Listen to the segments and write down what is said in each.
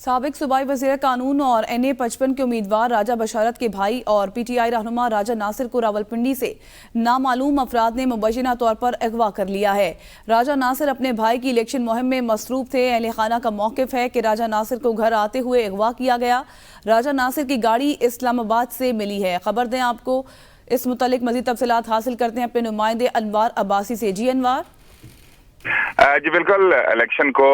साबिक सूबाई वज़ीर कानून और NA-55 के उम्मीदवार राजा बशारत के भाई और PTI रहनुमा राजा नासिर को रावलपिंडी से नामालूम अफराद ने मुबैना तौर पर अगवा कर लिया है। राजा नासिर अपने भाई की इलेक्शन मुहिम में मसरूफ थे। अहले खाना का मौक़िफ़ है कि राजा नासिर को घर आते हुए अगवा किया गया। राजा नासिर की गाड़ी इस्लामाबाद से मिली है। खबर दें आपको, इस मुतालिक मज़ीद तफसीलात हासिल करते हैं अपने नुमाइंदे अनवार अब्बासी से। जी अनवार। जी बिल्कुल, इलेक्शन को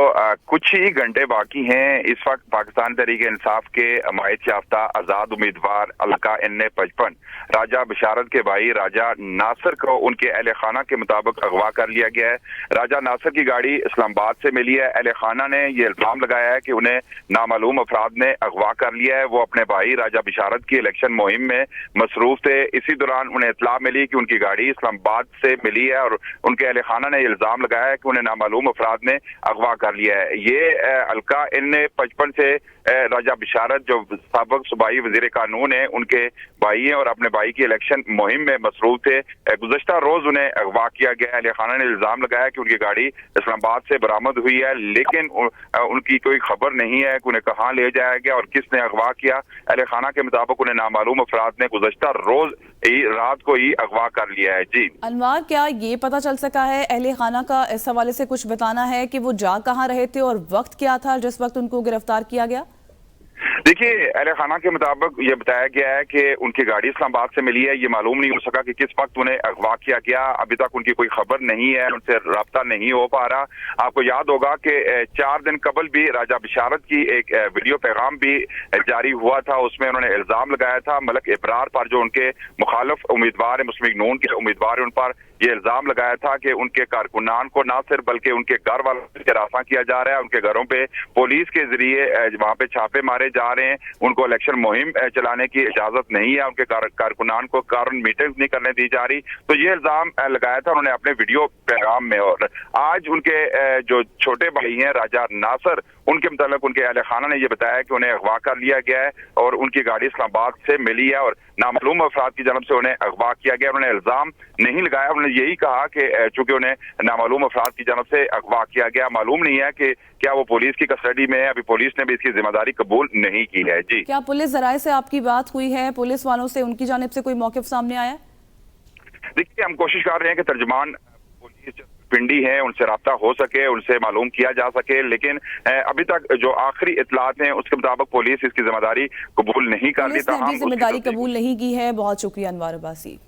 कुछ ही घंटे बाकी हैं। इस वक्त पाकिस्तान तहरीक-ए-इंसाफ के हमायत याफ्ता आजाद उम्मीदवार हल्का NA-55 राजा बशारत के भाई राजा नासिर को उनके अहले खाना के मुताबिक अगवा कर लिया गया है। राजा नासिर की गाड़ी इस्लामाबाद से मिली है। अहले खाना ने यह इल्जाम लगाया है कि उन्हें नामालूम अफराद ने अगवा कर लिया है। वो अपने भाई राजा बशारत की इलेक्शन मुहिम में मसरूफ थे। इसी दौरान उन्हें इत्तला मिली कि उनकी गाड़ी इस्लामाबाद से मिली है और उनके अहले खाना ने इल्जाम लगाया है कि उन्हें नामालूम अफराद ने अगवा कर लिया है। ये हल्का NA-55 से राजा बशारत जो साबिक सूबाई वज़ीर कानून है, उनके भाई हैं और अपने भाई की इलेक्शन मुहिम में मसरूफ थे। गुज़श्ता रोज उन्हें अगवा किया गया। अहले खाना ने इल्जाम लगाया कि उनकी गाड़ी इस्लामाबाद से बरामद हुई है, लेकिन उनकी कोई खबर नहीं है कि उन्हें कहाँ ले जाया गया और किसने अगवा किया। अहले खाना के मुताबिक उन्हें नामालूम अफराद ने गुज़श्ता रोज रात को ही अगवा कर लिया है। जी अनवार, क्या ये पता चल सका है अहले खाना का इस हवाले से कुछ बताना है कि वो जा कहाँ रहे थे और वक्त क्या था जिस वक्त उनको गिरफ्तार किया गया? देखिए, अहले खाना के मुताबिक ये बताया गया है कि उनकी गाड़ी इस्लामाबाद से मिली है। ये मालूम नहीं हो सका कि किस वक्त उन्हें अगवा किया गया। अभी तक उनकी कोई खबर नहीं है, उनसे राब्ता नहीं हो पा रहा। आपको याद होगा कि 4 दिन कबल भी राजा बशारत की एक वीडियो पैगाम भी जारी हुआ था। उसमें उन्होंने इल्जाम लगाया था मलक इब्रार पर, जो उनके मुखालिफ उम्मीदवार है, मुस्लिम लीग नून के उम्मीदवार है, उन पर ये इल्जाम लगाया था कि उनके कारकुनान को ना सिर्फ बल्कि उनके घर वालों से हरासा किया जा रहा है। उनके घरों पे पुलिस के जरिए वहां पे छापे मारे जा रहे हैं। उनको इलेक्शन मुहिम चलाने की इजाजत नहीं है। उनके कारकुनान को कारण मीटिंग नहीं करने दी जा रही। तो ये इल्जाम लगाया था उन्होंने अपने वीडियो पैगाम में। और आज उनके जो छोटे भाई हैं राजा नासिर, उनके मुताबिक उनके अहले खाना ने यह बताया कि उन्हें अगवा कर लिया गया है और उनकी गाड़ी इस्लामाबाद से मिली है और नामालूम अफराद की जानब से उन्हें अगवा किया गया। उन्होंने इल्जाम नहीं लगाया। उन्होंने यही कहा कि चूंकि उन्हें नामालूम अफराद की जानब से अगवा किया गया, मालूम नहीं है कि क्या वो पुलिस की कस्टडी में है। अभी पुलिस ने भी इसकी जिम्मेदारी कबूल नहीं की है। जी, क्या पुलिस जराए से आपकी बात हुई है? पुलिस वालों से उनकी जानिब से कोई मौक़िफ़ सामने आया? देखिए, हम कोशिश कर रहे हैं कि तर्जुमान पुलिस पिंडी है उनसे राब्ता हो सके, उनसे मालूम किया जा सके, लेकिन अभी तक जो आखिरी इत्तलात हैं उसके मुताबिक पुलिस इसकी जिम्मेदारी कबूल नहीं कर दी। जिम्मेदारी कबूल नहीं की है। बहुत शुक्रिया अनवार अब्बासी।